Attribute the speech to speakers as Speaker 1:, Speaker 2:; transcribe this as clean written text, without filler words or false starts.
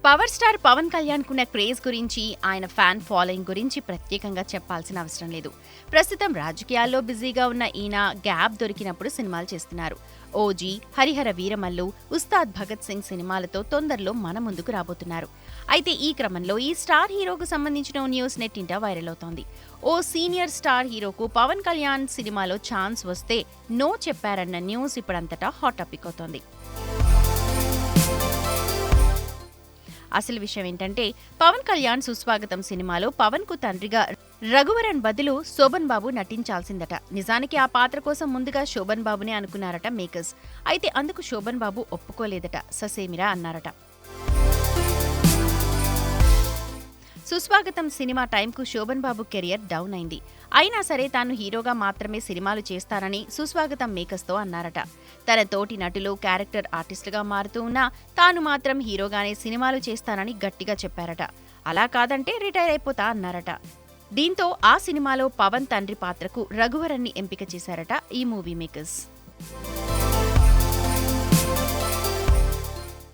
Speaker 1: Power star Pawan Kalyan కున్న craze గురించి, ఆయన ఫ్యాన్ ఫాలోయింగ్ గురించి ప్రత్యేకంగా చెప్పాల్సిన అవసరం లేదు. ప్రస్తుతం రాజకీయాల్లో బిజీగా ఉన్న ఈయన గ్యాప్ దొరికినప్పుడు సినిమాలు చేస్తున్నారు. ఓజీ, హరిహర వీరమల్లు, ఉస్తాద్ భగత్ సింగ్ సినిమాలతో తొందరలో మన ముందుకు రాబోతున్నారు. అయితే ఈ క్రమంలో ఈ స్టార్ హీరోకు సంబంధించిన న్యూస్ నెట్టింట వైరల్ అవుతోంది. ఓ సీనియర్ స్టార్ హీరోకు పవన్ కళ్యాణ్ సినిమాలో ఛాన్స్ వస్తే నో చెప్పారన్న న్యూస్ ఇప్పుడంతటా హాట్ టాపిక్ అవుతోంది. అసలు విషయం ఏంటంటే, పవన్ కళ్యాణ్ సుస్వాగతం సినిమాలో పవన్ కు తండ్రిగా రఘువరన్ బదులు శోభన్ బాబు నటించాల్సిందట. నిజానికి ఆ పాత్ర కోసం ముందుగా శోభన్ బాబునే అనుకున్నారట మేకర్స్. అయితే అందుకు శోభన్ బాబు ఒప్పుకోలేదట. ససేమిరా అన్నారట. సుస్వాగతం సినిమా టైంకు శోభన్ బాబు కెరియర్ డౌన్ అయింది. అయినా సరే తాను హీరోగా మాత్రమే సినిమాలు చేస్తానని సుస్వాగతం మేకర్స్తో అన్నారట. తన తోటి నటులు క్యారెక్టర్ ఆర్టిస్టుగా మారుతూ ఉన్నా తాను మాత్రం హీరోగానే సినిమాలు చేస్తానని గట్టిగా చెప్పారట. అలా కాదంటే రిటైర్ అయిపోతా అన్నారట. దీంతో ఆ సినిమాలో పవన్ తండ్రి పాత్రకు రఘువరన్ని ఎంపిక చేశారట ఈ మూవీ మేకర్స్.